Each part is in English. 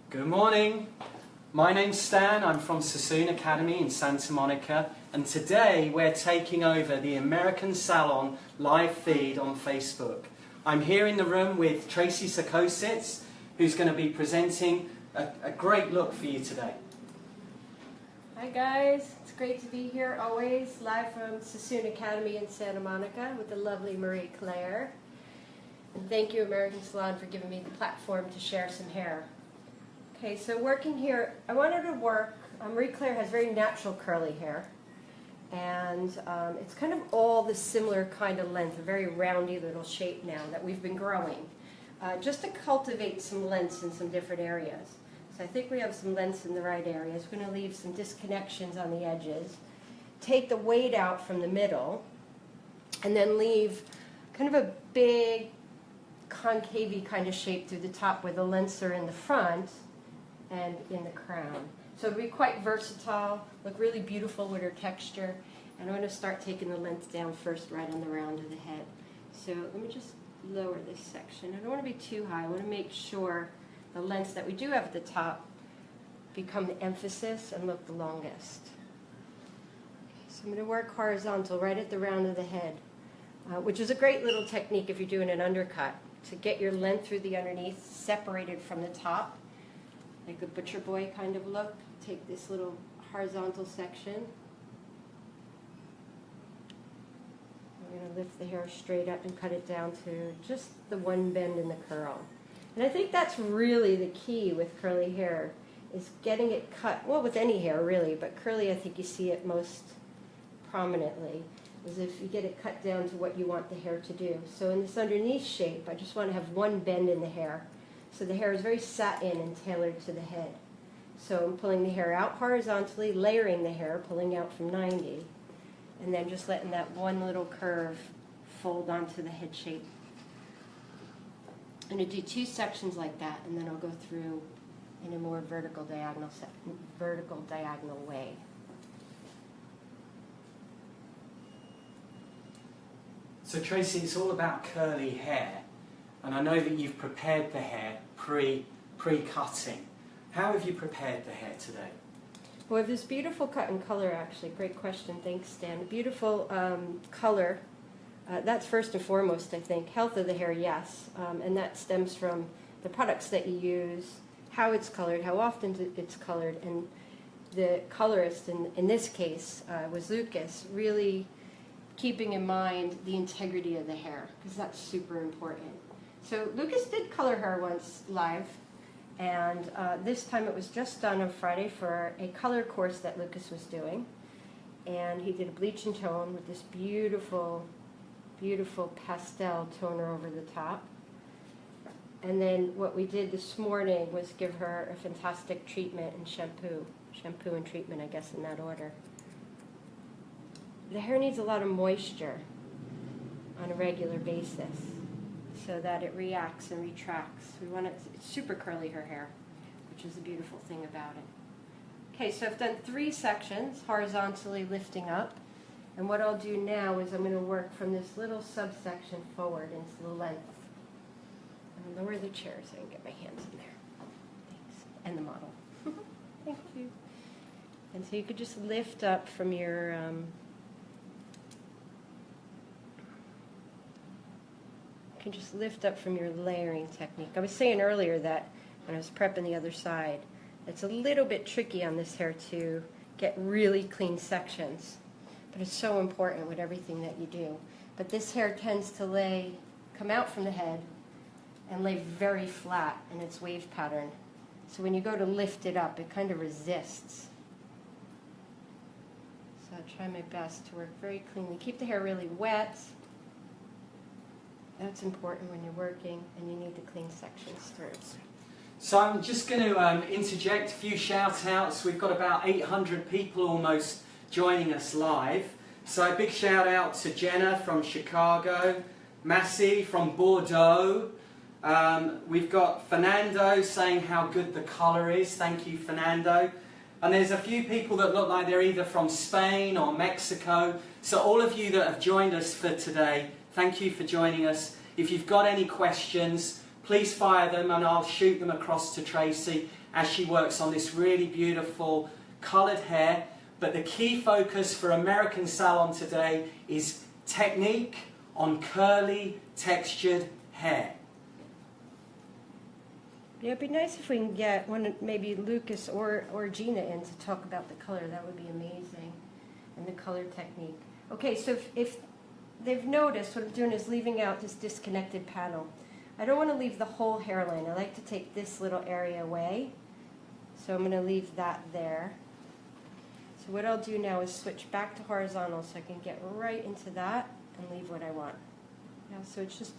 Good morning. My name's Stan. I'm from Sassoon Academy in Santa Monica, and today we're taking over the American Salon live feed on Facebook. I'm here in the room with Traci Sakosits, who's going to be presenting a great look for you today. Hi guys, it's great to be here always, live from Sassoon Academy in Santa Monica with the lovely Marie Claire. And thank you American Salon for giving me the platform to share some hair. Okay, so working here, I wanted to work, Marie Claire has very natural curly hair, and it's kind of all the similar kind of length, a very roundy little shape now that we've been growing, just to cultivate some lengths in some different areas. So I think we have some lengths in the right areas. We're going to leave some disconnections on the edges, take the weight out from the middle, and then leave kind of a big concave kind of shape through the top where the lengths are in the front and in the crown. So it'll be quite versatile, look really beautiful with her texture. And I'm going to start taking the length down first right on the round of the head. So let me just lower this section. I don't want to be too high. I want to make sure the lengths that we do have at the top become the emphasis and look the longest. So I'm going to work horizontal right at the round of the head, which is a great little technique if you're doing an undercut, to get your length through the underneath separated from the top, like a butcher boy kind of look. Take this little horizontal section. I'm going to lift the hair straight up and cut it down to just the one bend in the curl. And I think that's really the key with curly hair, is getting it cut, well, with any hair really, but curly I think you see it most prominently, is if you get it cut down to what you want the hair to do. So in this underneath shape, I just want to have one bend in the hair. So the hair is very sat in and tailored to the head. So I'm pulling the hair out horizontally, layering the hair, pulling out from 90, and then just letting that one little curve fold onto the head shape. I'm going to do two sections like that, and then I'll go through in a more vertical diagonal way. So Traci, it's all about curly hair, and I know that you've prepared the hair pre-cutting. How have you prepared the hair today? Well, we have this beautiful cut and color, actually. Great question. Thanks, Stan. Beautiful color. That's first and foremost, I think. Health of the hair, yes. And that stems from the products that you use, how it's colored, how often it's colored. And the colorist, in this case, was Lucas, really keeping in mind the integrity of the hair, because that's super important. So Lucas did color her once live, and this time it was just done on Friday for a color course that Lucas was doing. And he did a bleach and tone with this beautiful pastel toner over the top. And then what we did this morning was give her a fantastic treatment and shampoo and treatment, I guess, in that order. The hair needs a lot of moisture on a regular basis so that it reacts and retracts. We want it, it's super curly, her hair, which is the beautiful thing about it. Okay, so I've done 3 sections, horizontally lifting up. And what I'll do now is I'm going to work from this little subsection forward into the length. I'm going to lower the chair so I can get my hands in there. Thanks. And the model. Thank you. And so you could just lift up from your layering technique. I was saying earlier that when I was prepping the other side, it's a little bit tricky on this hair to get really clean sections. But it's so important with everything that you do. But this hair tends to come out from the head and lay very flat in its wave pattern. So when you go to lift it up, it kind of resists. So I'll try my best to work very cleanly. Keep the hair really wet. That's important when you're working, and you need the clean sections through. So I'm just going to interject a few shout-outs. We've got about 800 people almost joining us live. So a big shout out to Jenna from Chicago, Massey from Bordeaux. We've got Fernando saying how good the colour is. Thank you, Fernando. And there's a few people that look like they're either from Spain or Mexico. So all of you that have joined us for today, thank you for joining us. If you've got any questions, please fire them and I'll shoot them across to Traci as she works on this really beautiful coloured hair. But the key focus for American Salon today is technique on curly, textured hair. Yeah, it'd be nice if we can get maybe Lucas or Gina in to talk about the color. That would be amazing. And the color technique. Okay, so if they've noticed, what I'm doing is leaving out this disconnected panel. I don't want to leave the whole hairline. I like to take this little area away. So I'm going to leave that there. So what I'll do now is switch back to horizontal so I can get right into that and leave what I want. Now, so it's just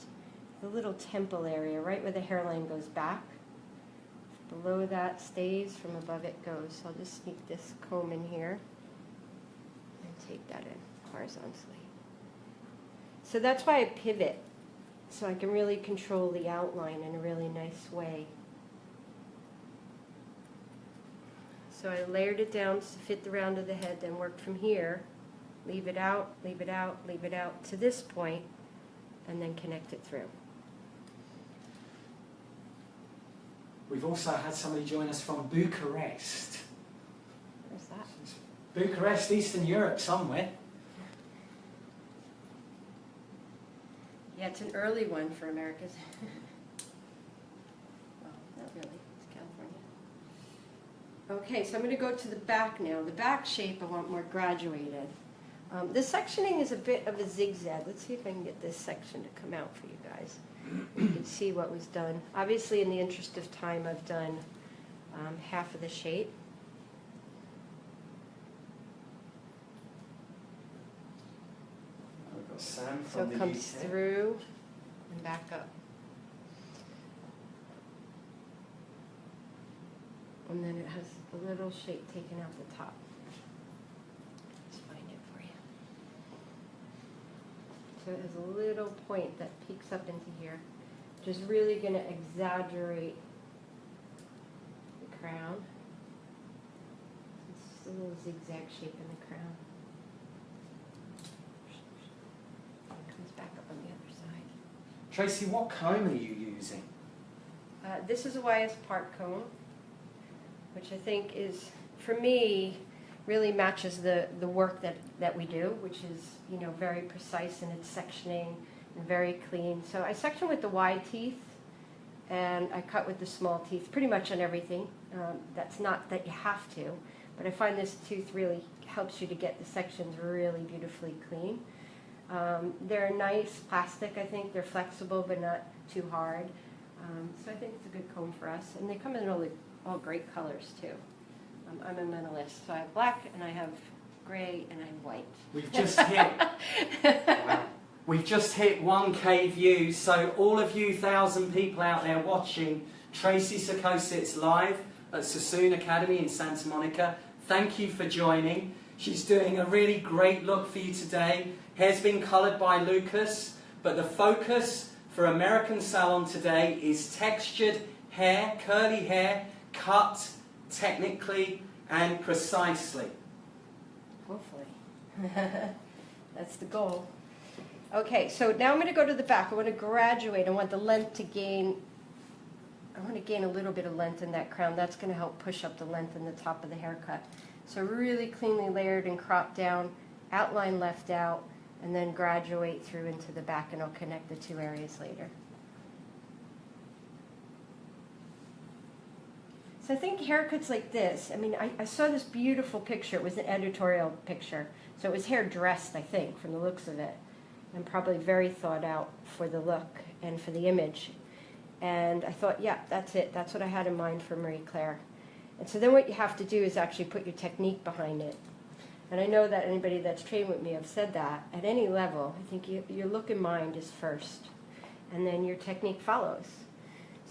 the little temple area, right where the hairline goes back. Below that stays, from above it goes. So I'll just sneak this comb in here and take that in horizontally. So that's why I pivot, so I can really control the outline in a really nice way. So I layered it down to fit the round of the head, then worked from here, leave it out, leave it out, leave it out to this point, and then connect it through. We've also had somebody join us from Bucharest. Where's that? Bucharest, Eastern Europe somewhere. Yeah, it's an early one for Americas. Well, not really. It's California. Okay, so I'm going to go to the back now. The back shape I want more graduated. This sectioning is a bit of a zigzag. Let's see if I can get this section to come out for you guys. You can see what was done. Obviously, in the interest of time, I've done half of the shape. So it comes through and back up. And then it has a little shape taken out the top. Let's find it for you. So it has a little point that peeks up into here, which is really going to exaggerate the crown. It's just a little zigzag shape in the crown. Back up on the other side. Traci, what comb are you using? This is a YS Park comb, which I think is, for me, really matches the work that we do, which is, you know, very precise in its sectioning and very clean. So I section with the wide teeth, and I cut with the small teeth, pretty much on everything. That's not that you have to, but I find this tooth really helps you to get the sections really beautifully clean. They're nice plastic, I think. They're flexible but not too hard. So I think it's a good comb for us. And they come in all great colors too. I'm a minimalist, so I have black and I have gray and I have white. We've just hit we've just hit 1K views, so all of you 1,000 people out there watching Traci Sakosits live at Sassoon Academy in Santa Monica, thank you for joining. She's doing a really great look for you today. Hair's been coloured by Lucas, but the focus for American Salon today is textured hair, curly hair, cut technically and precisely. Hopefully. That's the goal. Okay, so now I'm going to go to the back. I want to graduate. I want the length to gain. I want to gain a little bit of length in that crown. That's going to help push up the length in the top of the haircut. So really cleanly layered and cropped down, outline left out, and then graduate through into the back, and I'll connect the two areas later. So I think haircuts like this, I mean, I saw this beautiful picture. It was an editorial picture. So it was hair dressed, I think, from the looks of it, and probably very thought out for the look and for the image. And I thought, yeah, that's it. That's what I had in mind for Marie Claire. And so then what you have to do is actually put your technique behind it. And I know that anybody that's trained with me have said that. At any level, I think your look and mind is first, and then your technique follows.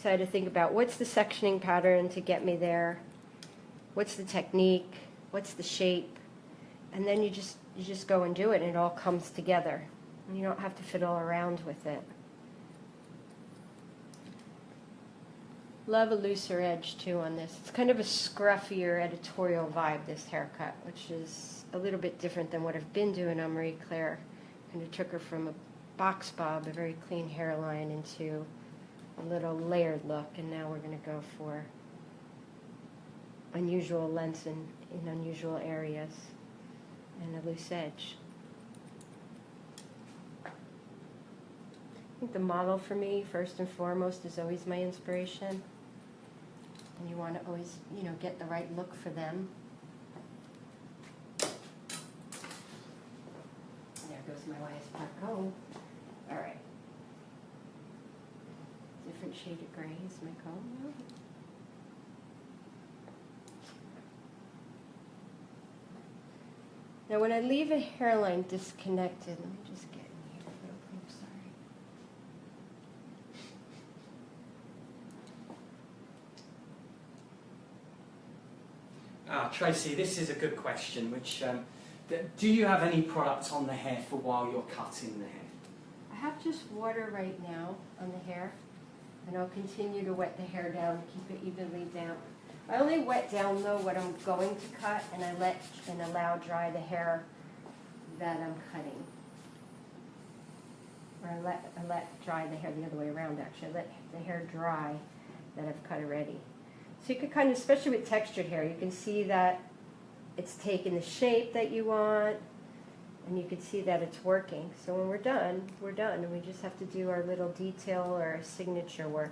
So I had to think about what's the sectioning pattern to get me there, what's the technique, what's the shape, and then you just go and do it, and it all comes together. And you don't have to fiddle around with it. Love a looser edge too on this. It's kind of a scruffier editorial vibe, this haircut, which is a little bit different than what I've been doing on Marie Claire. Kind of took her from a box bob, a very clean hairline, into a little layered look, and now we're going to go for unusual lengths in unusual areas and a loose edge. I think the model for me, first and foremost, is always my inspiration. And you want to always, get the right look for them. There goes my last part. Oh, all right. Different shade of gray is my comb. Now, when I leave a hairline disconnected, let me just get in here real quick. Sorry. Tracy, this is a good question. Which do you have any products on the hair for while you're cutting the hair? I have just water right now on the hair, and I'll continue to wet the hair down, keep it evenly down. I only wet down though what I'm going to cut, and I allow dry the hair that I'm cutting. Or I let dry the hair the other way around actually. I let the hair dry that I've cut already. So you can kind of, especially with textured hair, you can see that it's taken the shape that you want, and you can see that it's working. So when we're done, and we just have to do our little detail or our signature work.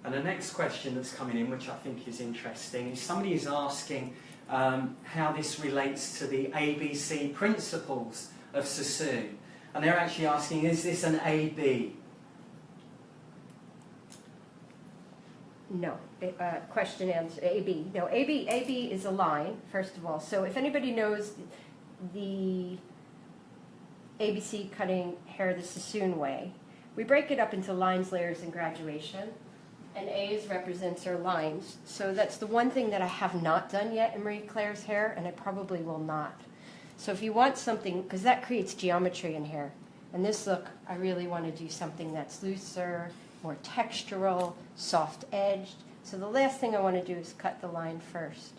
And the next question that's coming in, which I think is interesting, is somebody is asking how this relates to the ABC principles of Sassoon. And they're actually asking, is this an AB? No. Question answer, AB. No, AB is a line, first of all. So if anybody knows the ABC cutting hair the Sassoon way, we break it up into lines, layers, and graduation. And A's represents our lines. So that's the one thing that I have not done yet in Marie Claire's hair, and I probably will not. So if you want something, because that creates geometry in hair. And this look, I really want to do something that's looser, more textural, soft-edged. So the last thing I want to do is cut the line first.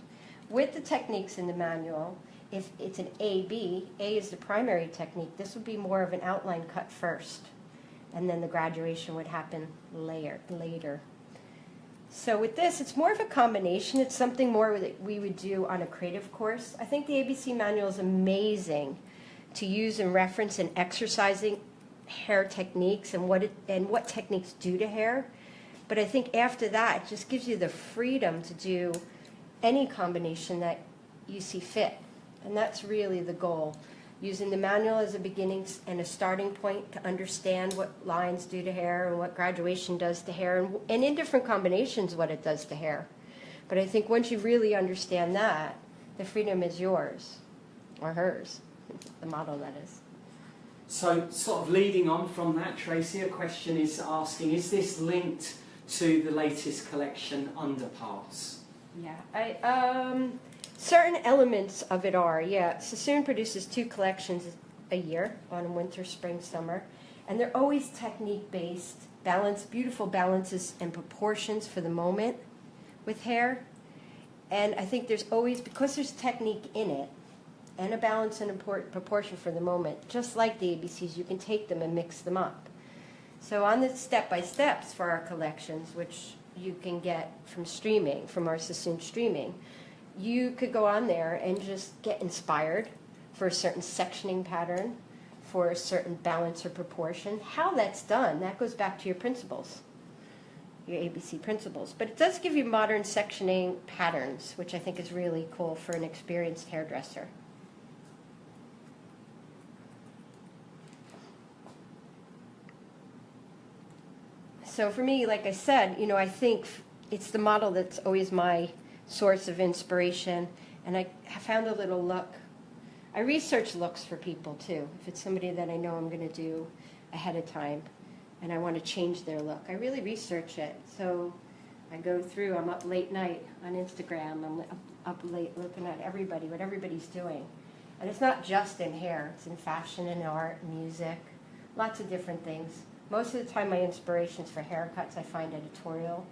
With the techniques in the manual, if it's an AB, A is the primary technique, this would be more of an outline cut first. And then the graduation would happen later. So with this, it's more of a combination. It's something more that we would do on a creative course. I think the ABC manual is amazing to use and reference in exercising hair techniques and what techniques do to hair. But I think after that, it just gives you the freedom to do any combination that you see fit. And that's really the goal. Using the manual as a beginning and a starting point to understand what lines do to hair and what graduation does to hair, and in different combinations what it does to hair. But I think once you really understand that, the freedom is yours, or hers, the model that is. So sort of leading on from that, Tracy, a question is asking, is this linked to the latest collection, Underpass? Yeah, certain elements of it are, yeah. Sassoon produces 2 collections a year, autumn, winter, spring, summer, and they're always technique-based, beautiful balances and proportions for the moment with hair. And I think there's always, because there's technique in it, and a balance and proportion for the moment, just like the ABCs, you can take them and mix them up. So on the step-by-steps for our collections, which you can get from our Sassoon streaming, you could go on there and just get inspired for a certain sectioning pattern, for a certain balance or proportion. How that's done, that goes back to your principles, your ABC principles. But it does give you modern sectioning patterns, which I think is really cool for an experienced hairdresser. So for me, like I said, I think it's the model that's always my source of inspiration, and I found a little look. I research looks for people too. If it's somebody that I know I'm going to do ahead of time and I want to change their look, I really research it. So I go through, I'm up late night on Instagram, I'm up late looking at everybody, what everybody's doing. And it's not just in hair, it's in fashion and art, music, lots of different things. Most of the time my inspirations for haircuts I find editorial,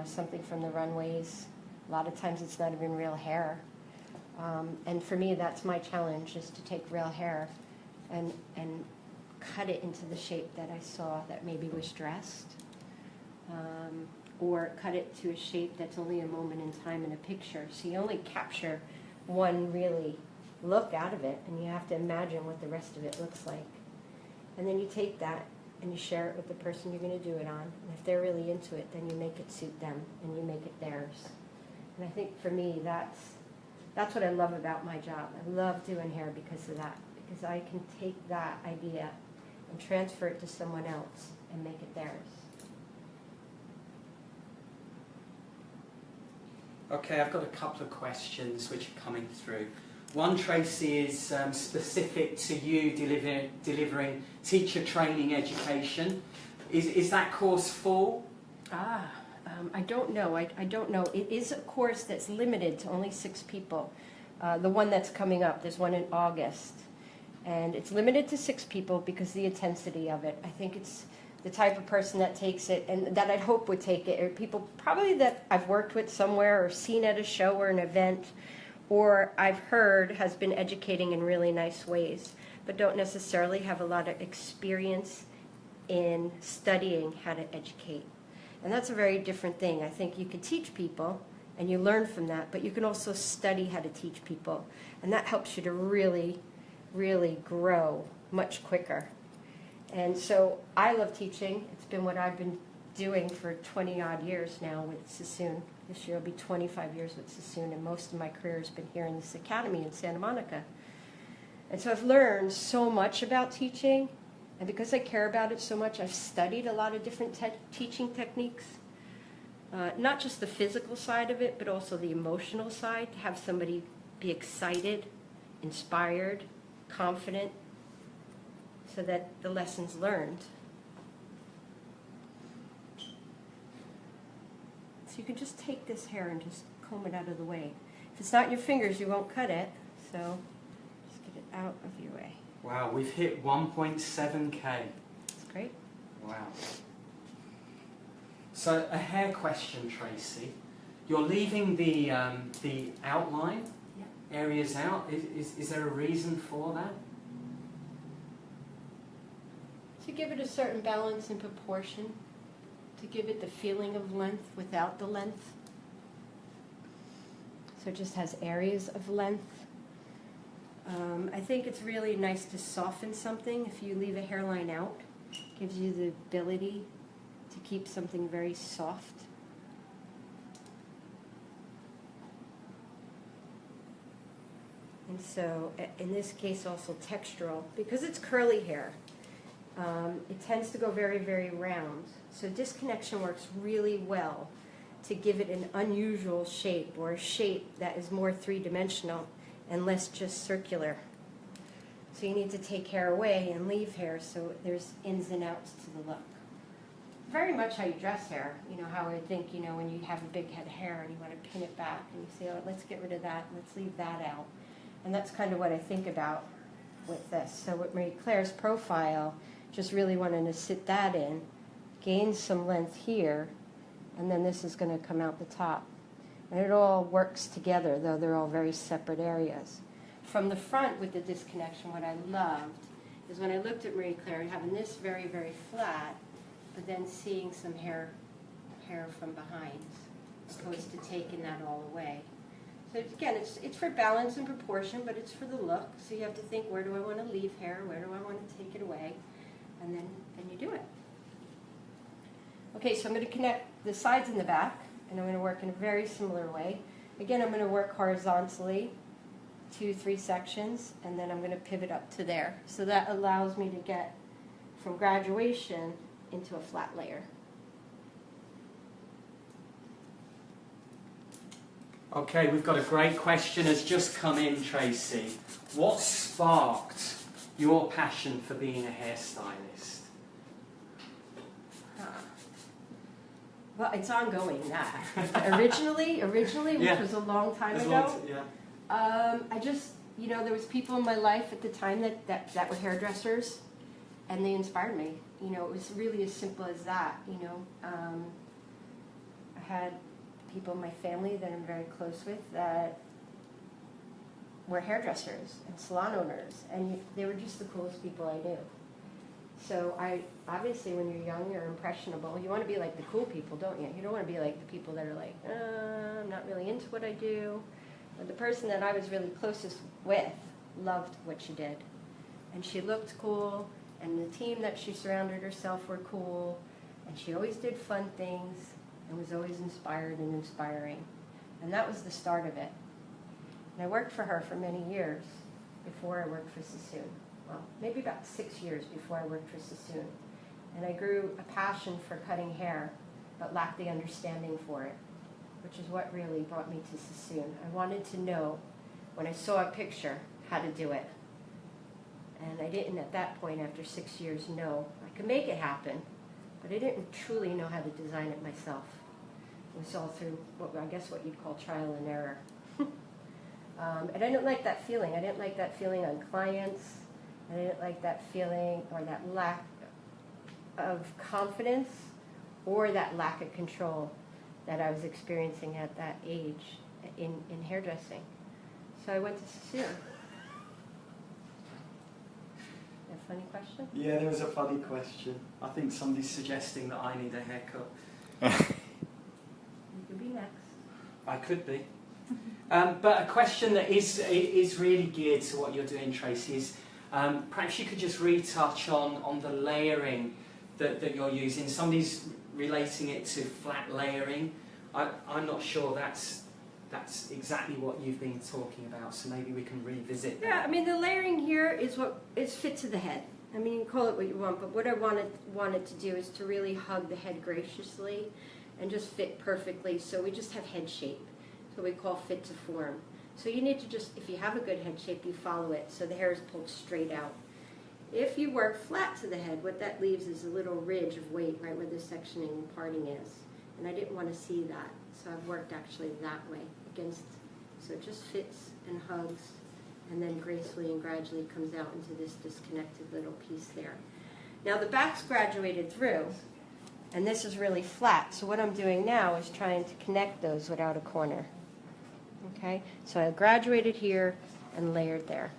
something from the runways. A lot of times it's not even real hair. And for me, that's my challenge, is to take real hair and cut it into the shape that I saw that maybe was dressed, or cut it to a shape that's only a moment in time in a picture. So you only capture one really look out of it, and you have to imagine what the rest of it looks like. And then you take that and you share it with the person you're going to do it on. And if they're really into it, then you make it suit them and you make it theirs. And I think for me, that's what I love about my job. I love doing hair because of that, because I can take that idea and transfer it to someone else and make it theirs. Okay, I've got a couple of questions which are coming through. One, Tracy, is specific to you delivering teacher training education. Is that course full? I don't know. I don't know. It is a course that's limited to only 6 people. The one that's coming up, there's one in August. And it's limited to 6 people because of the intensity of it. I think it's the type of person that takes it, and that I'd hope would take it, are people probably that I've worked with somewhere or seen at a show or an event, or I've heard has been educating in really nice ways, but don't necessarily have a lot of experience in studying how to educate. And that's a very different thing. I think you can teach people, and you learn from that, but you can also study how to teach people. And that helps you to really, really grow much quicker. And so I love teaching. It's been what I've been doing for 20-odd years now with Sassoon. This year will be 25 years with Sassoon, and most of my career has been here in this academy in Santa Monica. And so I've learned so much about teaching, and because I care about it so much, I've studied a lot of different teaching techniques. Not just the physical side of it, but also the emotional side, to have somebody be excited, inspired, confident, so that the lesson's learned. So you can just take this hair and just comb it out of the way. If it's not in your fingers, you won't cut it, so just get it out of your way. Wow, we've hit 1.7K. That's great. Wow. So a hair question, Tracy. You're leaving the outline areas out. Is there a reason for that? To give it a certain balance and proportion, to give it the feeling of length without the length. So it just has areas of length. I think it's really nice to soften something. If you leave a hairline out, it gives you the ability to keep something very soft. And so in this case also textural, because it's curly hair. It tends to go very, very round. So disconnection works really well to give it an unusual shape, or a shape that is more three-dimensional and less just circular. So you need to take hair away and leave hair so there's ins and outs to the look. Very much how you dress hair. You know, how I think, you know, when you have a big head of hair and you want to pin it back and you say, oh, let's get rid of that, let's leave that out. And that's kind of what I think about with this. So with Marie Claire's profile, just really wanting to sit that in, gain some length here, and then this is going to come out the top. And it all works together, though they're all very separate areas. From the front with the disconnection, what I loved is when I looked at Marie Claire, having this very, very flat, but then seeing some hair from behind, as opposed to taking that all away. So again, it's for balance and proportion, but it's for the look. So you have to think, where do I want to leave hair? Where do I want to take it away? And then you do it. Okay, so I'm going to connect the sides and the back, and I'm going to work in a very similar way. Again, I'm going to work horizontally, 2-3 sections, and then I'm going to pivot up to there. So that allows me to get from graduation into a flat layer. Okay, we've got a great question has just come in, Tracy. What sparked your passion for being a hairstylist? Well, it's ongoing, that. originally, which was a long time ago, I just, you know, there was people in my life at the time that were hairdressers, and they inspired me. You know, it was really as simple as that, you know. I had people in my family that I'm very close with that were hairdressers and salon owners, and they were just the coolest people I knew. So obviously when you're young, you're impressionable. You want to be like the cool people, don't you? You don't want to be like the people that are like, I'm not really into what I do. But the person that I was really closest with loved what she did. And she looked cool, and the team that she surrounded herself were cool, and she always did fun things and was always inspired and inspiring. And that was the start of it. And I worked for her for many years before I worked for Sassoon. Well, maybe about 6 years before I worked for Sassoon. And I grew a passion for cutting hair, but lacked the understanding for it, which is what really brought me to Sassoon. I wanted to know, when I saw a picture, how to do it. And I didn't at that point, after 6 years, know. I could make it happen, but I didn't truly know how to design it myself. It was all through, I guess what you'd call trial and error. And I didn't like that feeling. I didn't like that feeling on clients. I didn't like that feeling or that lack of confidence or that lack of control that I was experiencing at that age in hairdressing. So I went to Sassoon. A funny question? Yeah, there was a funny question. I think somebody's suggesting that I need a haircut. You could be next. I could be. But a question that is really geared to what you're doing, Traci, is perhaps you could just retouch on the layering that you're using. Somebody's relating it to flat layering. I'm not sure that's exactly what you've been talking about, so maybe we can revisit that. Yeah, I mean, the layering here is what is fit to the head. I mean, you can call it what you want, but what I wanted to do is to really hug the head graciously and just fit perfectly. So we just have head shape. So we call fit to form. So you need to just, if you have a good head shape, you follow it so the hair is pulled straight out. If you work flat to the head, what that leaves is a little ridge of weight right where the sectioning and parting is. And I didn't want to see that, so I've worked actually that way against, so it just fits and hugs and then gracefully and gradually comes out into this disconnected little piece there. Now the back's graduated through, and this is really flat, so what I'm doing now is trying to connect those without a corner. Okay, so I graduated here and layered there.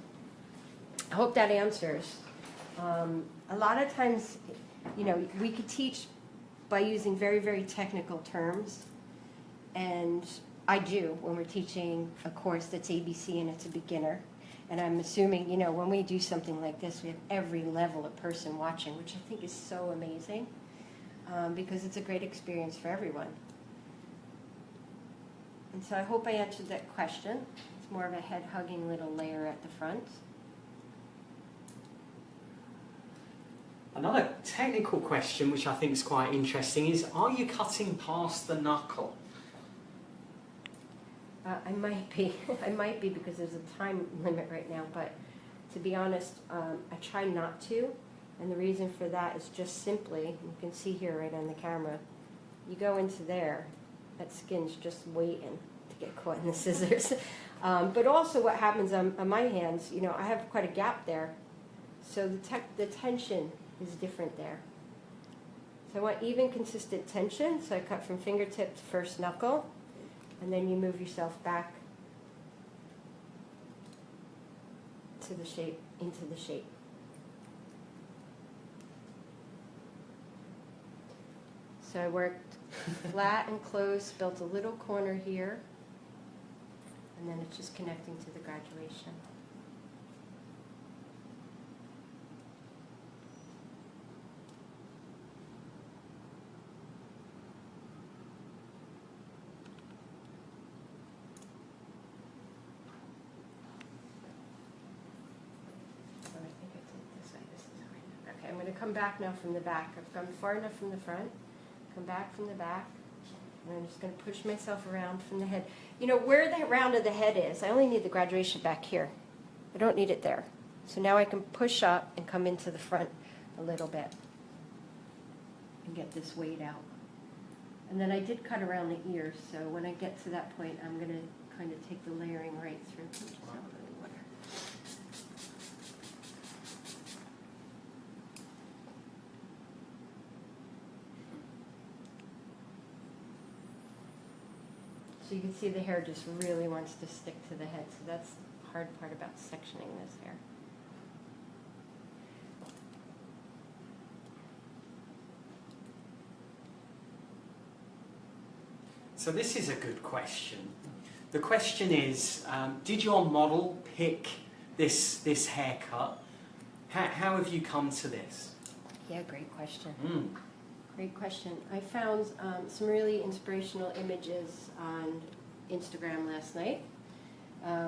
I hope that answers. A lot of times, you know, we could teach by using very, very technical terms, and I do when we're teaching a course that's ABC and it's a beginner. And I'm assuming, you know, when we do something like this, we have every level of person watching, which I think is so amazing, because it's a great experience for everyone. And so I hope I answered that question. It's more of a head-hugging little layer at the front. Another technical question, which I think is quite interesting, is are you cutting past the knuckle? I might be. I might be because there's a time limit right now, but to be honest, I try not to. And the reason for that is just simply, you can see here right on the camera, you go into there, that skin's just waiting to get caught in the scissors. But also what happens on my hands, you know, I have quite a gap there. So the tension is different there. So I want even, consistent tension. So I cut from fingertip to first knuckle, and then you move yourself back to the shape, into the shape. So I worked flat and close, built a little corner here, and then it's just connecting to the graduation. Okay, I'm going to come back now from the back. I've gone far enough from the front. Come back from the back. And I'm just going to push myself around from the head. You know, where the round of the head is, I only need the graduation back here. I don't need it there. So now I can push up and come into the front a little bit and get this weight out. And then I did cut around the ears, so when I get to that point, I'm going to kind of take the layering right through. So you can see the hair just really wants to stick to the head. So that's the hard part about sectioning this hair. So this is a good question. The question is, did your model pick this haircut? How have you come to this? Yeah, great question. Great question. I found some really inspirational images on Instagram last night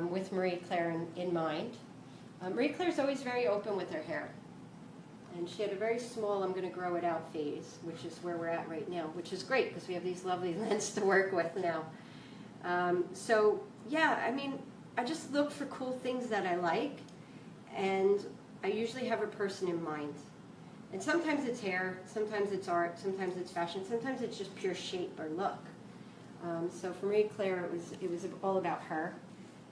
with Marie Claire in mind. Marie Claire's always very open with her hair. And she had a very small, I'm going to grow it out phase, which is where we're at right now, which is great because we have these lovely lengths to work with now. So, yeah, I mean, I just look for cool things that I like, and I usually have a person in mind. And sometimes it's hair, sometimes it's art, sometimes it's fashion, sometimes it's just pure shape or look. So for Marie Claire, it was all about her.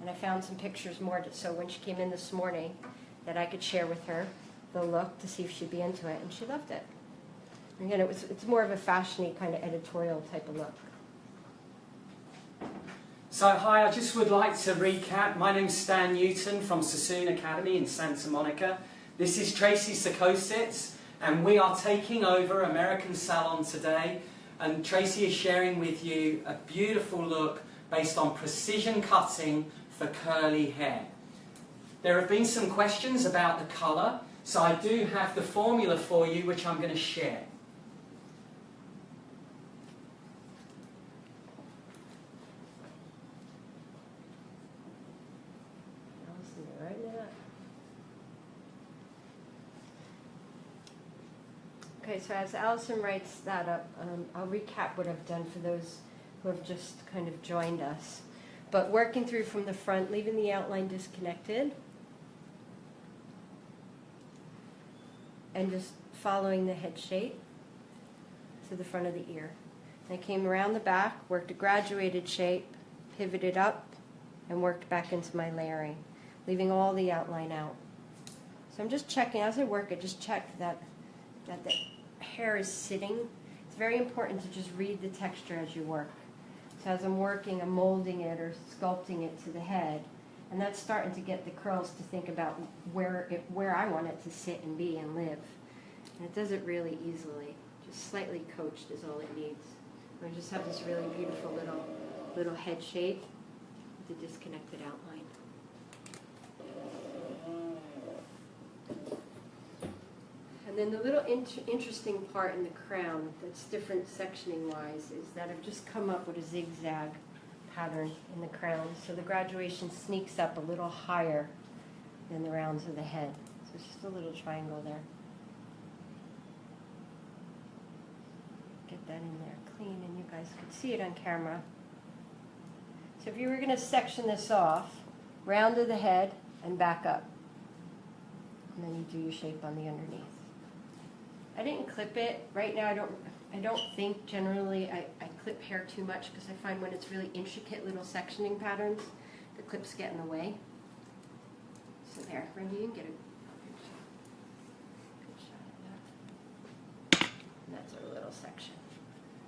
And I found some pictures more, so when she came in this morning, that I could share with her the look to see if she'd be into it, and she loved it. Again, it's more of a fashiony kind of editorial type of look. So hi, I just would like to recap. My name's Stan Newton from Sassoon Academy in Santa Monica. This is Traci Sakosits, and we are taking over American Salon today. And Traci is sharing with you a beautiful look based on precision cutting for curly hair. There have been some questions about the colour, so I do have the formula for you, which I'm going to share. Okay, so as Allison writes that up, I'll recap what I've done for those who have just kind of joined us. But working through from the front, leaving the outline disconnected, and just following the head shape to the front of the ear. I came around the back, worked a graduated shape, pivoted up, and worked back into my layering, leaving all the outline out. So I'm just checking, as I work, I just check that the hair is sitting. It's very important to just read the texture as you work. So as I'm working, I'm molding it or sculpting it to the head, and that's starting to get the curls to think about where I want it to sit and be and live. And it does it really easily. Just slightly coached is all it needs. I just have this really beautiful little head shape with the disconnected outline. And then the little interesting part in the crown that's different sectioning wise is that I've just come up with a zigzag pattern in the crown, so the graduation sneaks up a little higher than the rounds of the head. So it's just a little triangle there. Get that in there clean, and you guys could see it on camera. So if you were going to section this off, round of the head and back up, and then you do your shape on the underneath. I didn't clip it. Right now I don't think generally I clip hair too much because I find when it's really intricate little sectioning patterns, the clips get in the way. So there, Randy, you can get a good shot of that. And that's our little section.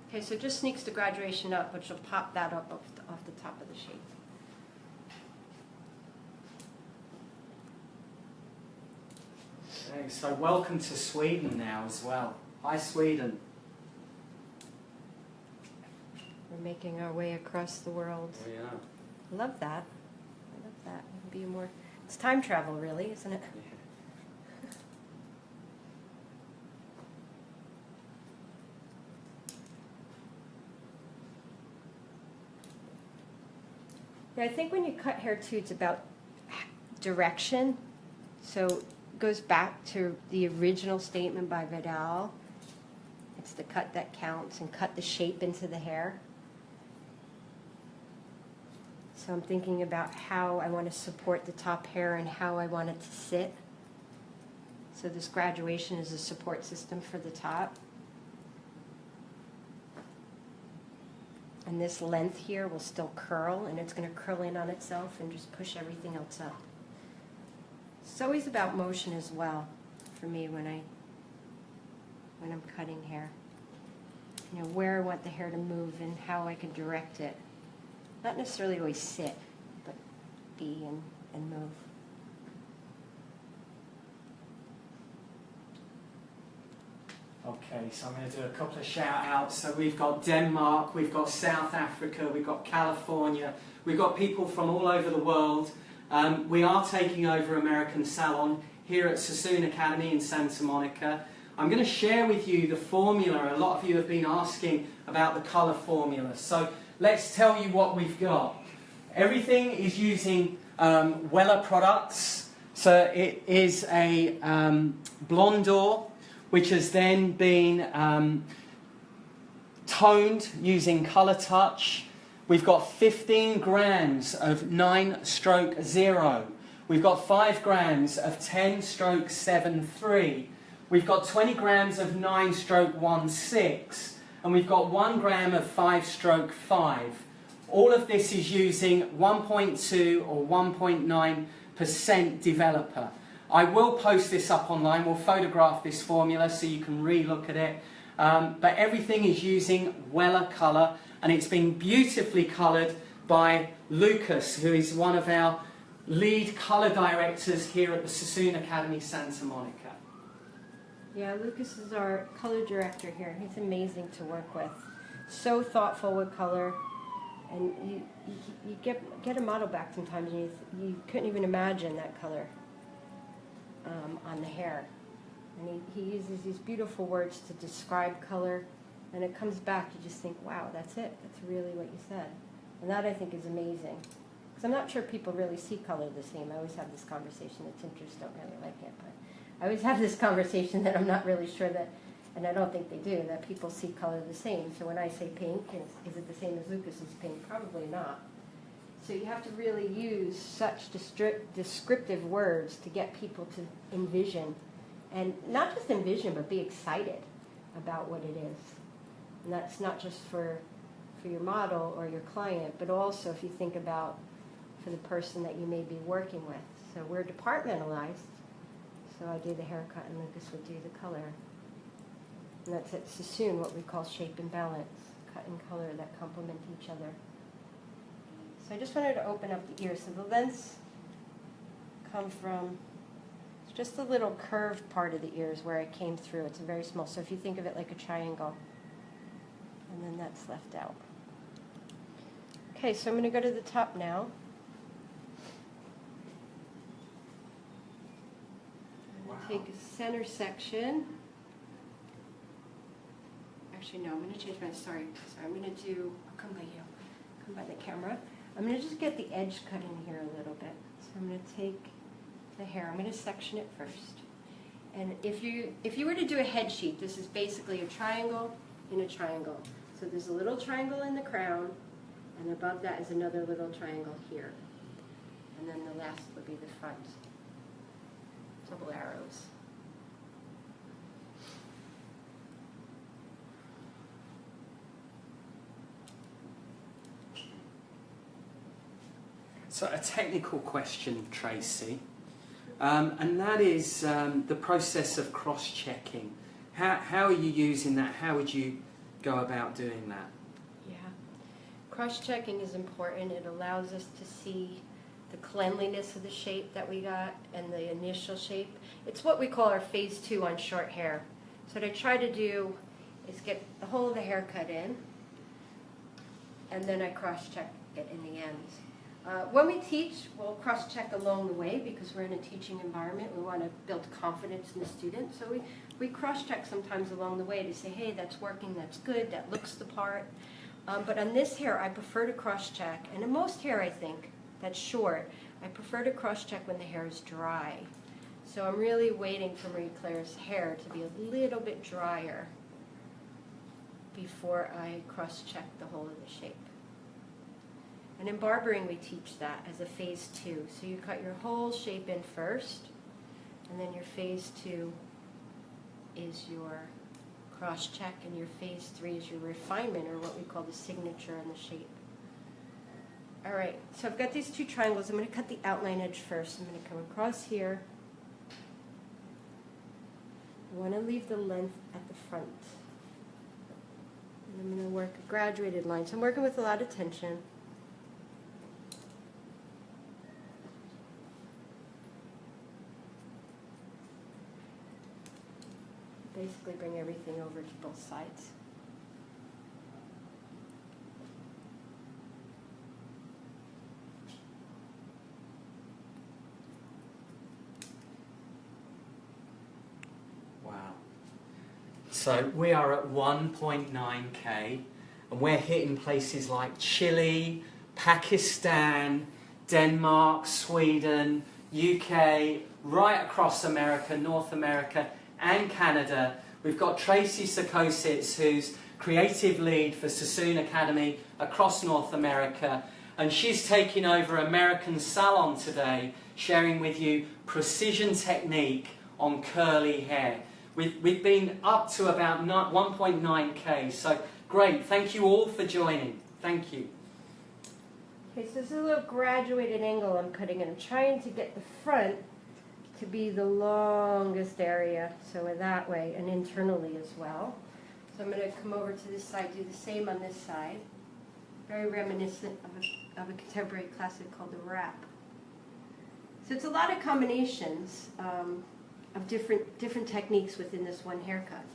Okay, so it just sneaks the graduation up, which will pop that up off the top of the shape. Okay, so welcome to Sweden now as well. Hi, Sweden. We're making our way across the world. Oh, yeah. I love that. I love that. It can be more. It's time travel, really, isn't it? Yeah, I think when you cut hair too, it's about direction. So it goes back to the original statement by Vidal. It's the cut that counts, and cut the shape into the hair. So I'm thinking about how I want to support the top hair and how I want it to sit. So this graduation is a support system for the top. And this length here will still curl, and it's going to curl in on itself and just push everything else up. It's always about motion as well for me when I'm cutting hair. You know, where I want the hair to move and how I can direct it. Not necessarily always sit, but be and move. Okay, so I'm going to do a couple of shout outs. So we've got Denmark, we've got South Africa, we've got California, we've got people from all over the world. We are taking over American Salon here at Sassoon Academy in Santa Monica. I'm going to share with you the formula. A lot of you have been asking about the colour formula. So let's tell you what we've got. Everything is using Weller products. So it is a blonde ore, which has then been toned using Colour Touch. We've got 15 grams of 9/0. We've got 5 grams of 10/7-3. We've got 20 grams of 9/16. And we've got 1 gram of 5/5. All of this is using 1.2 or 1.9% developer. I will post this up online. We'll photograph this formula so you can re-look at it. But everything is using Weller colour, and it's been beautifully coloured by Lucas, who is one of our lead colour directors here at the Sassoon Academy Santa Monica. Yeah, Lucas is our color director here. He's amazing to work with. So thoughtful with color, and you get a model back sometimes and you couldn't even imagine that color on the hair. And he uses these beautiful words to describe color, and it comes back, you just think, wow, that's it. That's really what you said. And that, I think, is amazing. Because I'm not sure people really see color the same. I always have this conversation that tinters don't really like it, but I always have this conversation that I'm not really sure that, and I don't think they do, that people see color the same. So when I say pink, is it the same as Lucas's pink? Probably not. So you have to really use such descriptive words to get people to envision, and not just envision, but be excited about what it is. And that's not just for your model or your client, but also if you think about for the person that you may be working with. So we're departmentalized. So I do the haircut and Lucas would do the color. And that's at Sassoon, what we call shape and balance, cut and color that complement each other. So I just wanted to open up the ears. So the lens come from just the little curved part of the ears where it came through. It's very small. So if you think of it like a triangle, and then that's left out. Okay, so I'm going to go to the top now. Take a center section. Actually, no, I'm going to change my, sorry, I'm going to do, I'll come by you, come by the camera. I'm going to just get the edge cut in here a little bit. So I'm going to take the hair, I'm going to section it first. And if you were to do a head sheet, this is basically a triangle in a triangle. So there's a little triangle in the crown, and above that is another little triangle here. And then the last would be the front. Double arrows. So a technical question, Tracy, and that is the process of cross-checking. How are you using that? How would you go about doing that? Yeah, cross-checking is important. It allows us to see the cleanliness of the shape that we got and the initial shape. It's what we call our phase 2 on short hair. So what I try to do is get the whole of the hair cut in, and then I cross-check it in the end. When we teach, we'll cross-check along the way because we're in a teaching environment. We want to build confidence in the student. So we cross-check sometimes along the way to say, hey, that's working, that's good, that looks the part. But on this hair, I prefer to cross-check. And in most hair, I think, that's short, I prefer to cross-check when the hair is dry. So I'm really waiting for Marie Claire's hair to be a little bit drier before I cross-check the whole of the shape. And in barbering, we teach that as a phase 2. So you cut your whole shape in first, and then your phase 2 is your cross-check, and your phase 3 is your refinement, or what we call the signature on the shape. All right, so I've got these 2 triangles. I'm going to cut the outline edge first. I'm going to come across here. I want to leave the length at the front. And I'm going to work a graduated line. So I'm working with a lot of tension. basically bring everything over to both sides. Wow. So we are at 1.9K, and we're hitting places like Chile, Pakistan, Denmark, Sweden, UK, right across America, North America and Canada. We've got Traci Sakosits, who's creative lead for Sassoon Academy across North America, and she's taking over American Salon today, sharing with you precision technique on curly hair. We've been up to about 1.9K, so great. Thank you all for joining. Thank you. Okay, so this is a little graduated angle I'm cutting, and I'm trying to get the front to be the longest area, so that way, and internally as well. So I'm going to come over to this side, do the same on this side. Very reminiscent of a contemporary classic called the wrap. So it's a lot of combinations of different techniques within this one haircut.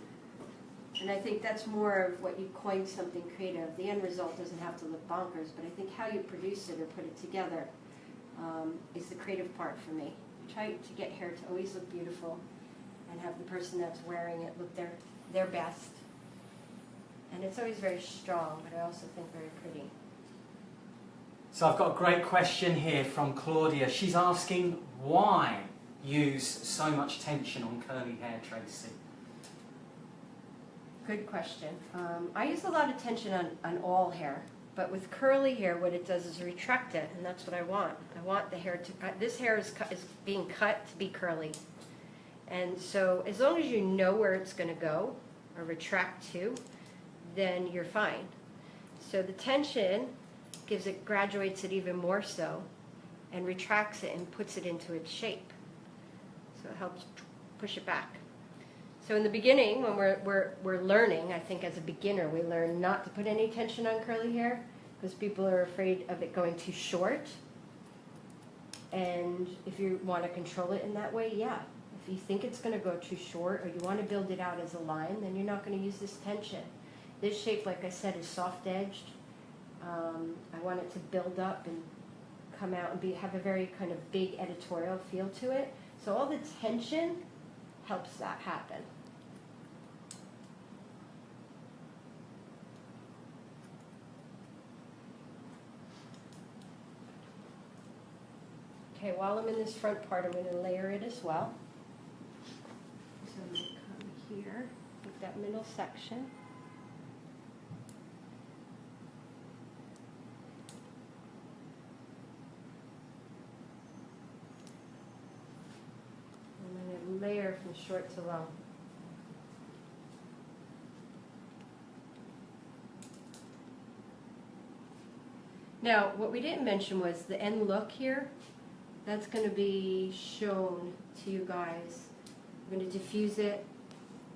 And I think that's more of what you coined something creative. The end result doesn't have to look bonkers, but I think how you produce it or put it together is the creative part for me. I try to get hair to always look beautiful and have the person that's wearing it look their best. And it's always very strong, but I also think very pretty. So I've got a great question here from Claudia. She's asking, why use so much tension on curly hair, Traci? Good question. I use a lot of tension on all hair, but with curly hair, what it does is retract it, and that's what I want. I want the hair to, this hair is being cut to be curly. And so as long as you know where it's going to go, or retract to, then you're fine. So the tension graduates it even more so, and retracts it and puts it into its shape. So it helps push it back. So in the beginning, when we're learning, I think as a beginner, we learn not to put any tension on curly hair because people are afraid of it going too short. And if you want to control it in that way, yeah. If you think it's going to go too short or you want to build it out as a line, then you're not going to use this tension. This shape, like I said, is soft-edged. I want it to build up and come out and have a very kind of big editorial feel to it. So all the tension helps that happen. Okay, while I'm in this front part, I'm going to layer it as well. So I'm going to come here with that middle section. Layer from short to long. Now, what we didn't mention was the end look here. That's going to be shown to you guys. We're going to diffuse it.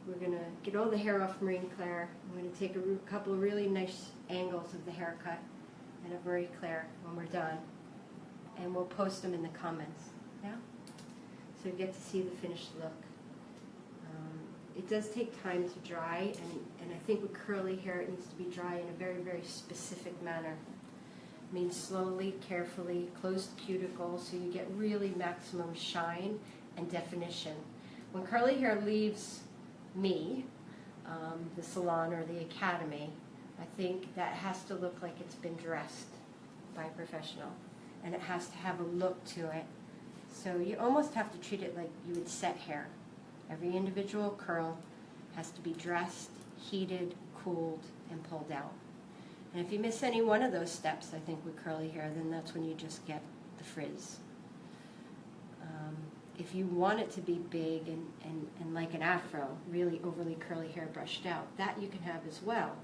We're going to get all the hair off Marie Claire. I'm going to take a couple of really nice angles of the haircut and of Marie Claire when we're done. And we'll post them in the comments. Yeah? So you get to see the finished look. It does take time to dry, and I think with curly hair it needs to be dry in a very, very specific manner. I mean, slowly, carefully, closed cuticles so you get really maximum shine and definition. When curly hair leaves me, the salon or the academy, I think that has to look like it's been dressed by a professional, and it has to have a look to it. So you almost have to treat it like you would set hair. Every individual curl has to be dressed, heated, cooled, and pulled out. And if you miss any one of those steps, I think with curly hair, then that's when you just get the frizz. If you want it to be big and like an afro, really overly curly hair brushed out, that you can have as well.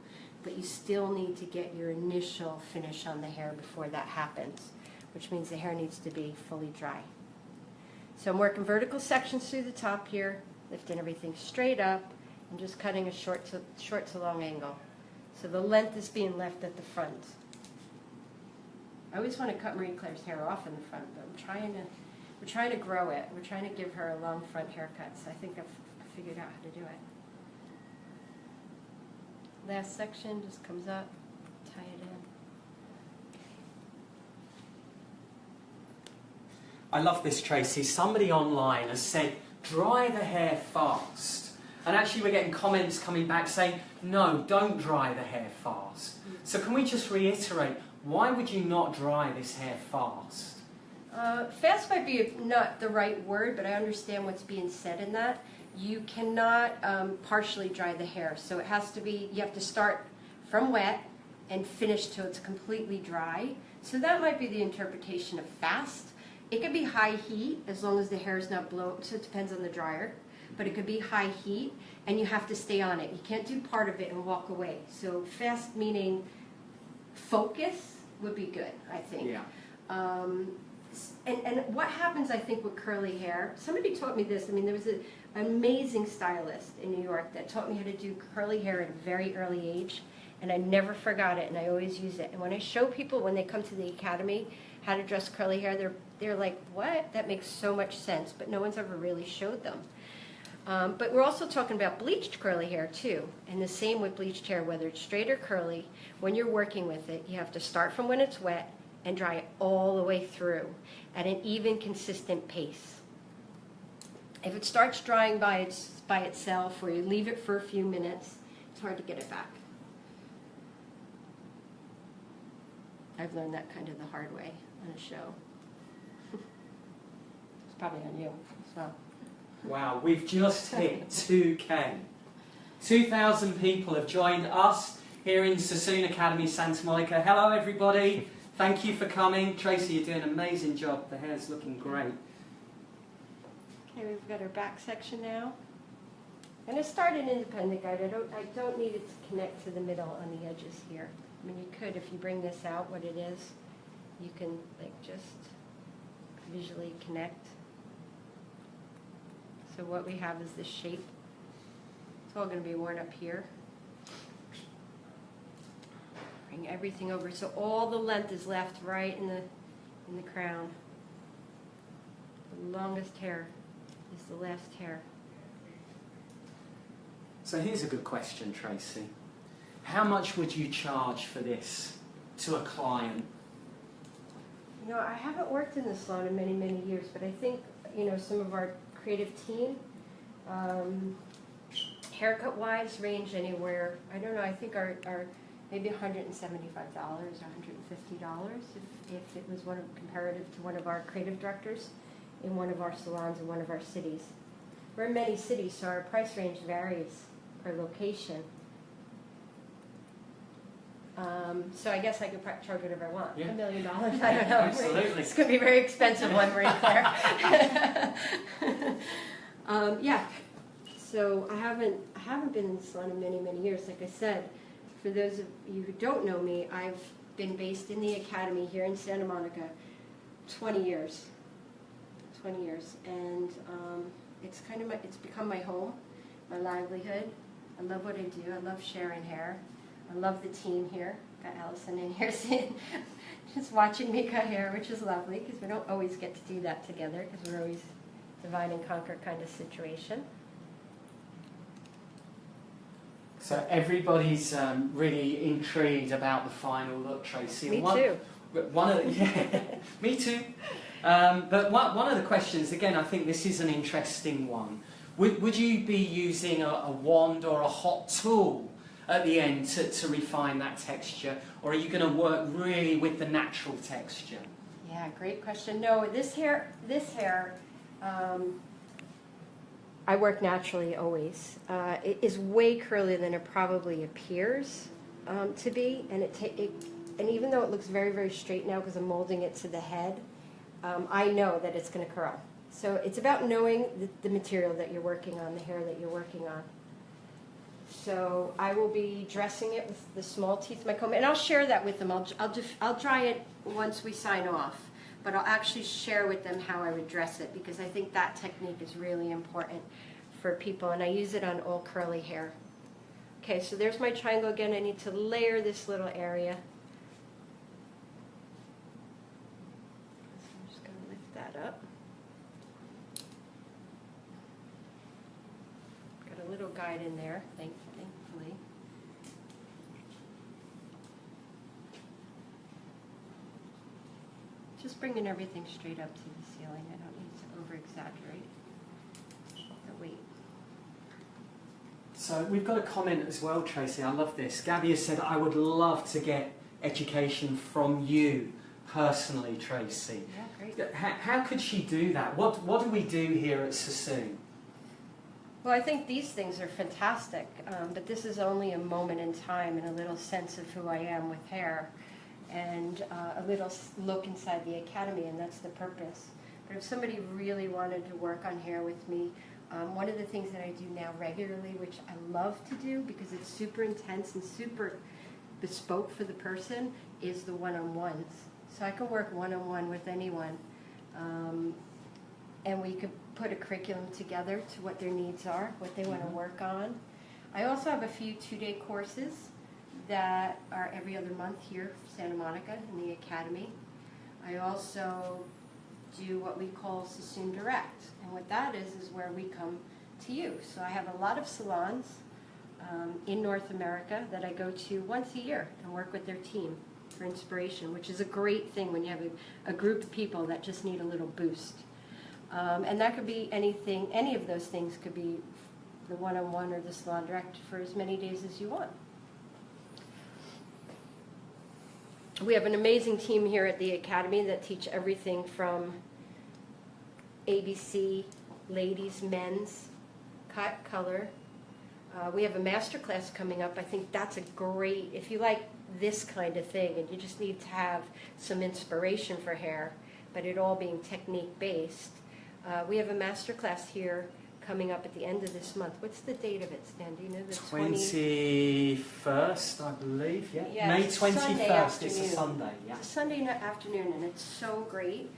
But you still need to get your initial finish on the hair before that happens, which means the hair needs to be fully dry. So I'm working vertical sections through the top here, lifting everything straight up, and just cutting a short to long angle. So the length is being left at the front. I always want to cut Marie Claire's hair off in the front, but we're trying to grow it. We're trying to give her a long front haircut, so I think I've figured out how to do it. Last section just comes up, tie it in. I love this, Tracy. Somebody online has said, dry the hair fast. And actually we're getting comments coming back saying, no, don't dry the hair fast. So can we just reiterate, why would you not dry this hair fast? Fast might be not the right word, but I understand what's being said in that. You cannot partially dry the hair, so it has to be, you have to start from wet and finish till it's completely dry. So that might be the interpretation of fast. It could be high heat as long as the hair is not blown, so it depends on the dryer. But it could be high heat and you have to stay on it. You can't do part of it and walk away. So fast meaning focus would be good, I think. Yeah. And what happens, I think, with curly hair, somebody taught me this. I mean, there was an amazing stylist in New York that taught me how to do curly hair at a very early age, and I never forgot it, and I always use it. And when I show people when they come to the academy how to dress curly hair, they're like, what? That makes so much sense, but no one's ever really showed them. But we're also talking about bleached curly hair too, and the same with bleached hair, whether it's straight or curly. When you're working with it, you have to start from when it's wet and dry it all the way through at an even, consistent pace. If it starts drying by itself, or you leave it for a few minutes, it's hard to get it back. I've learned that kind of the hard way on a show. It's probably on you as well. Wow, we've just hit 2K. 2,000 people have joined us here in Sassoon Academy, Santa Monica. Hello, everybody. Thank you for coming. Tracy, you're doing an amazing job. The hair's looking great. Okay, we've got our back section now. I'm going to start an independent guide. I don't need it to connect to the middle on the edges here. I mean, you could, if you bring this out, what it is, you can like just visually connect. So what we have is this shape. It's all going to be worn up here. Bring everything over, so all the length is left right in the crown. The longest hair is the last hair. So here's a good question, Tracy. How much would you charge for this to a client? You know, I haven't worked in the salon in many, many years, but I think, you know, some of our creative team, haircut-wise, range anywhere, I don't know, I think our maybe $175 or $150 if it was comparative to one of our creative directors in one of our salons in one of our cities. We're in many cities, so our price range varies per location. So I guess I could charge whatever I want. Yeah. $1 million, I don't know. Absolutely. It's going to be a very expensive one, Marie Claire. Yeah. So I haven't been in the salon in many, many years. Like I said, for those of you who don't know me, I've been based in the academy here in Santa Monica 20 years. 20 years. And it's become my home, my livelihood. I love what I do. I love sharing hair. I love the team here. Got Allison in here just watching me cut hair, which is lovely because we don't always get to do that together because we're always divide and conquer kind of situation. So everybody's really intrigued about the final look, Tracy. Me too. Me too. But one of the questions, again, I think this is an interesting one. Would you be using a wand or a hot tool at the end to refine that texture, or are you going to work really with the natural texture? Yeah, great question. No, this hair, I work naturally always. It is way curlier than it probably appears to be, and and even though it looks very, very straight now because I'm molding it to the head, I know that it's going to curl. So it's about knowing the material that you're working on, the hair that you're working on. So I will be dressing it with the small teeth of my comb, and I'll share that with them. I'll dry it once we sign off, but I'll actually share with them how I would dress it because I think that technique is really important for people, and I use it on all curly hair. Okay, so there's my triangle again. I need to layer this little area. So I'm just going to lift that up. Got a little guide in there, thankfully. Just bringing everything straight up to the ceiling. I don't need to over-exaggerate the weight. So we've got a comment as well, Tracy. I love this. Gabby has said, I would love to get education from you personally, Tracy. Yeah, great. How could she do that? What do we do here at Sassoon? Well, I think these things are fantastic, but this is only a moment in time and a little sense of who I am with hair and a little look inside the academy, and that's the purpose. But if somebody really wanted to work on hair with me, one of the things that I do now regularly, which I love to do because it's super intense and super bespoke for the person, is the one-on-ones. So I can work one-on-one with anyone, and we could put a curriculum together to what their needs are, what they want to work on. I also have a few two-day courses that are every other month here in Santa Monica in the Academy. I also do what we call Sassoon Direct, and what that is where we come to you. So I have a lot of salons in North America that I go to once a year and work with their team for inspiration, which is a great thing when you have a group of people that just need a little boost. And that could be anything, any of those things could be the one-on-one or the salon direct for as many days as you want. We have an amazing team here at the Academy that teach everything from ABC, ladies, men's, cut, color. We have a master class coming up. I think that's a great, if you like this kind of thing and you just need to have some inspiration for hair, but it all being technique based. We have a master class here coming up at the end of this month. What's the date of it, Stan? Do you know? The 21st, I believe. Yeah, yeah, May 21st. It's a Sunday. Yeah, it's a Sunday afternoon, and it's so great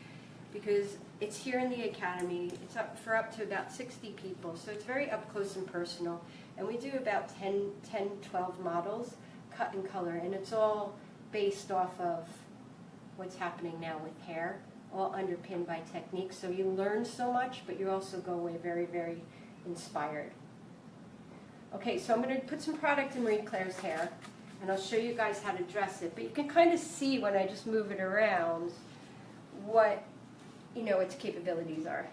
because it's here in the Academy. It's up to about 60 people, so it's very up close and personal. And we do about 10, 12 models, cut and color, and it's all based off of what's happening now with hair, all underpinned by technique. So you learn so much, but you also go away very, very inspired. Okay, so I'm going to put some product in Marie Claire's hair, and I'll show you guys how to dress it. But you can kind of see when I just move it around what, its capabilities are.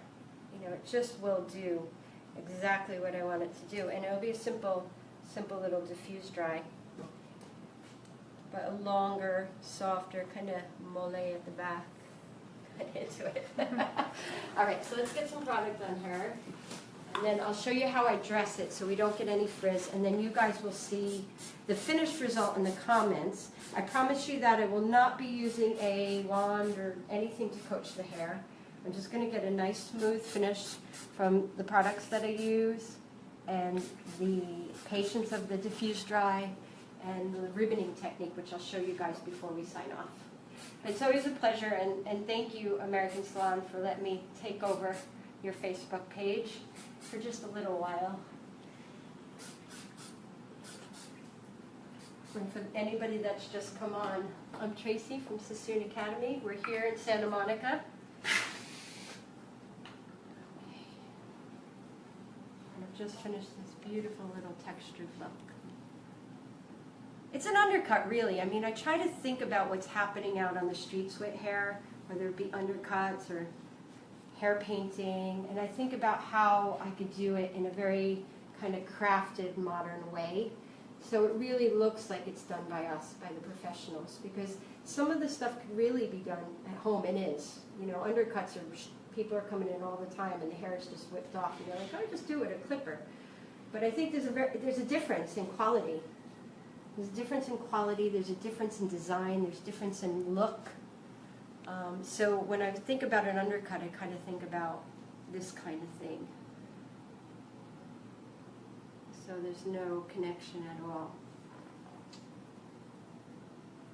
It just will do exactly what I want it to do. And it'll be a simple little diffuse dry, but a longer, softer, kind of mole at the back. Into it. All right, so let's get some product on her, and then I'll show you how I dress it so we don't get any frizz, and then you guys will see the finished result in the comments. I promise you that I will not be using a wand or anything to coach the hair. I'm just going to get a nice smooth finish from the products that I use and the patience of the diffuse dry and the ribboning technique, which I'll show you guys before we sign off. It's always a pleasure, and thank you, American Salon, for letting me take over your Facebook page for just a little while. And for anybody that's just come on, I'm Tracy from Sassoon Academy. We're here in Santa Monica. And I've just finished this beautiful little textured look. It's an undercut, really. I mean, I try to think about what's happening out on the streets with hair, whether it be undercuts or hair painting, and I think about how I could do it in a very kind of crafted, modern way. So it really looks like it's done by us, by the professionals, because some of the stuff could really be done at home, and is. Undercuts are, people are coming in all the time, and the hair is just whipped off, and they're like, oh, just do it, a clipper. But I think there's a difference in quality. There's a difference in quality, there's a difference in design, there's a difference in look. So when I think about an undercut, I kind of think about this kind of thing. So there's no connection at all.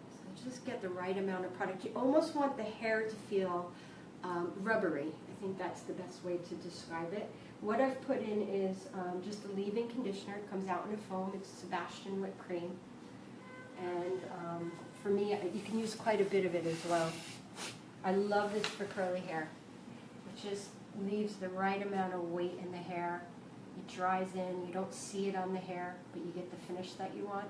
So just get the right amount of product. You almost want the hair to feel rubbery. I think that's the best way to describe it. What I've put in is just a leave-in conditioner. It comes out in a foam. It's Sebastian whipped cream. And for me, you can use quite a bit of it as well. I love this for curly hair. It just leaves the right amount of weight in the hair. It dries in. You don't see it on the hair, but you get the finish that you want.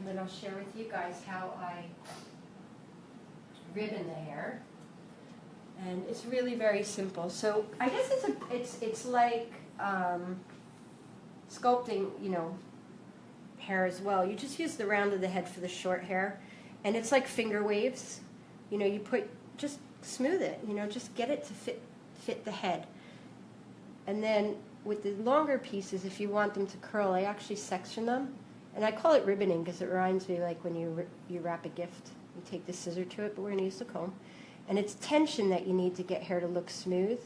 and then I'll share with you guys how I ribbon the hair. And it's really very simple. So I guess it's like sculpting, you know, hair as well. You just use the round of the head for the short hair, and it's like finger waves. You know, just smooth it. You know, just get it to fit the head. And then with the longer pieces, if you want them to curl, I actually section them, and I call it ribboning because it reminds me like when you wrap a gift. You take the scissor to it, but we're going to use the comb. And it's tension that you need to get hair to look smooth,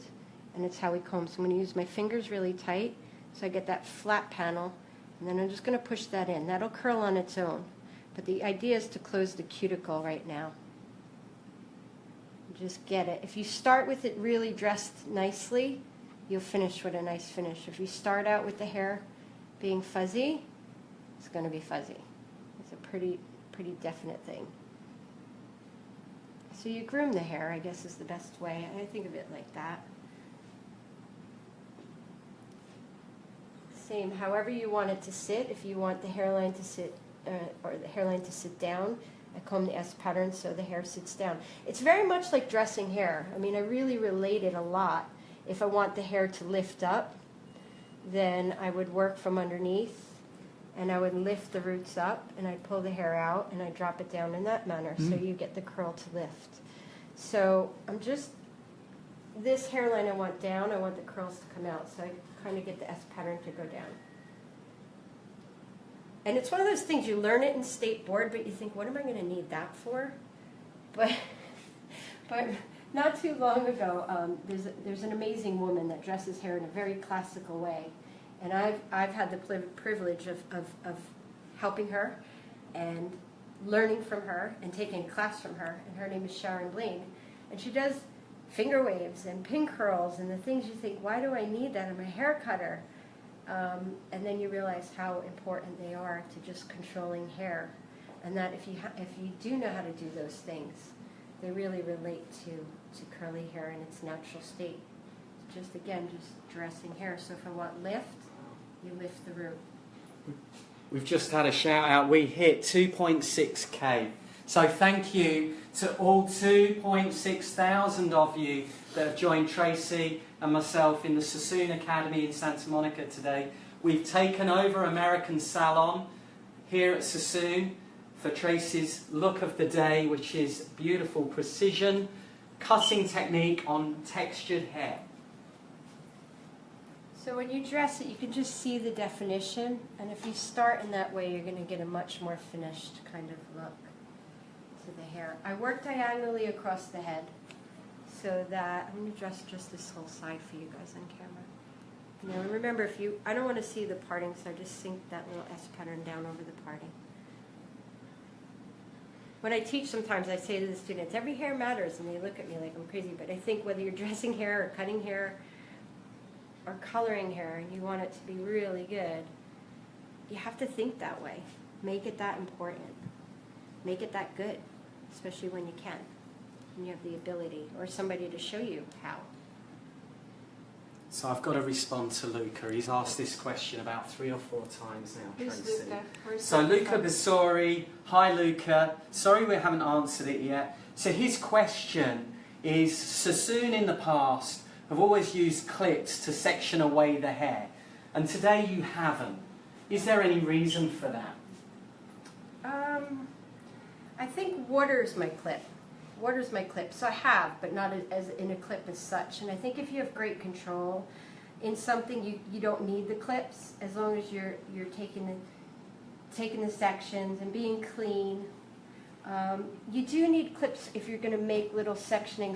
and it's how we comb. So I'm going to use my fingers really tight so I get that flat panel, and then I'm just going to push that in. That'll curl on its own, but the idea is to close the cuticle right now. Just get it. If you start with it really dressed nicely, you'll finish with a nice finish. If you start out with the hair being fuzzy, it's going to be fuzzy. It's a pretty definite thing. So you groom the hair, I guess, is the best way. I think of it like that. Same, however you want it to sit. If you want the hairline to sit, or the hairline to sit down, I comb the S pattern so the hair sits down. It's very much like dressing hair. I mean, I really relate it a lot. If I want the hair to lift up, then I would work from underneath, and I would lift the roots up, and I'd pull the hair out, and I'd drop it down in that manner, so you get the curl to lift. So this hairline I want down, I want the curls to come out, so I kind of get the S pattern to go down. And it's one of those things, you learn it in state board, but you think, what am I going to need that for? But not too long ago, there's an amazing woman that dresses hair in a very classical way. And I've had the privilege of helping her and learning from her and taking a class from her. And her name is Sharon Blaine. And she does finger waves and pin curls and the things you think, why do I need that in my hair cutter? And then you realize how important they are to just controlling hair. And that if you do know how to do those things, they really relate to curly hair in its natural state. Just dressing hair. So if I want lift, you lift the root. We've just had a shout out. We hit 2.6K. So thank you to all 2.6 thousand of you that have joined Traci and myself in the Sassoon Academy in Santa Monica today. We've taken over American Salon here at Sassoon for Traci's look of the day, which is beautiful precision cutting technique on textured hair. So when you dress it, you can just see the definition, and if you start in that way, you're going to get a much more finished kind of look to the hair. I work diagonally across the head, so that I'm going to dress just this whole side for you guys on camera. Now remember, I don't want to see the parting, so I just sink that little S pattern down over the parting. When I teach, sometimes I say to the students, every hair matters, and they look at me like I'm crazy, but I think whether you're dressing hair or cutting hair or coloring hair and you want it to be really good, you have to think that way. Make it that important. Make it that good, especially when you can, and you have the ability or somebody to show you how. So I've got to respond to Luca. He's asked this question about 3 or 4 times now. Who's Traci. Luca? So Luca Basori, hi Luca. Sorry we haven't answered it yet. So his question is, Sassoon in the past have always used clips to section away the hair, and today you haven't. Is there any reason for that? I think water's my clip. Water's my clip. So I have, but not as in a clip as such. And I think if you have great control in something, you don't need the clips as long as you're taking the sections and being clean. You do need clips if you're going to make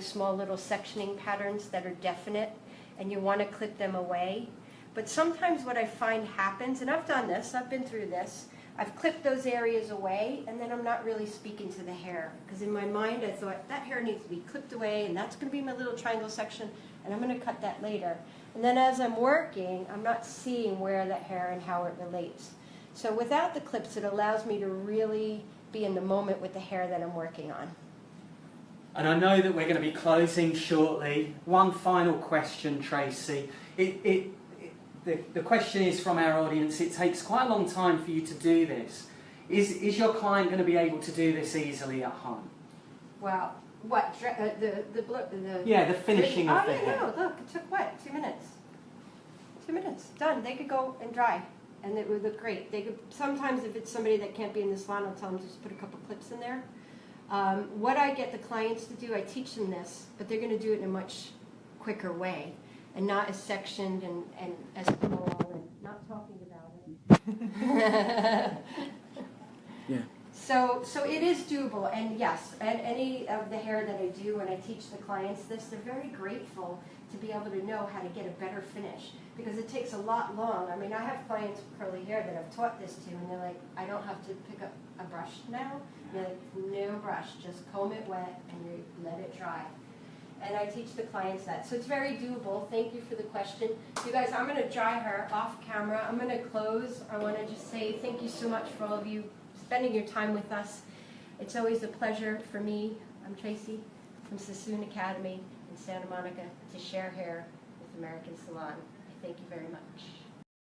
small little sectioning patterns that are definite, and you want to clip them away. But sometimes what I find happens, and I've done this, I've been through this, I've clipped those areas away, and then I'm not really speaking to the hair. Because in my mind I thought, that hair needs to be clipped away, and that's going to be my little triangle section, and I'm going to cut that later. And then as I'm working, I'm not seeing where that hair and how it relates. So without the clips, it allows me to really be in the moment with the hair that I'm working on. And I know that we're going to be closing shortly. One final question, Traci. The question is from our audience. It takes quite a long time for you to do this. Is your client going to be able to do this easily at home? Well, what, Yeah, the finishing of the hair. No, look, it took what, 2 minutes? 2 minutes, done. They could go and dry, and it would look great. They could, sometimes if it's somebody that can't be in the salon, I'll tell them to just put a couple clips in there. What I get the clients to do, I teach them this, but they're going to do it in a much quicker way, and not as sectioned and as long, and not talking about it. Yeah. So it is doable, and yes, and any of the hair that I do when I teach the clients this, they're very grateful to be able to know how to get a better finish, because it takes a lot long. I mean, I have clients with curly hair that I've taught this to, and they're like, I don't have to pick up a brush now. They're like, no brush, just comb it wet and you let it dry. And I teach the clients that. So it's very doable. Thank you for the question. You guys, I'm going to dry her off camera. I'm going to close. I want to just say thank you so much for all of you spending your time with us. It's always a pleasure for me. I'm Traci from Sassoon Academy in Santa Monica to share hair with American Salon. I thank you very much.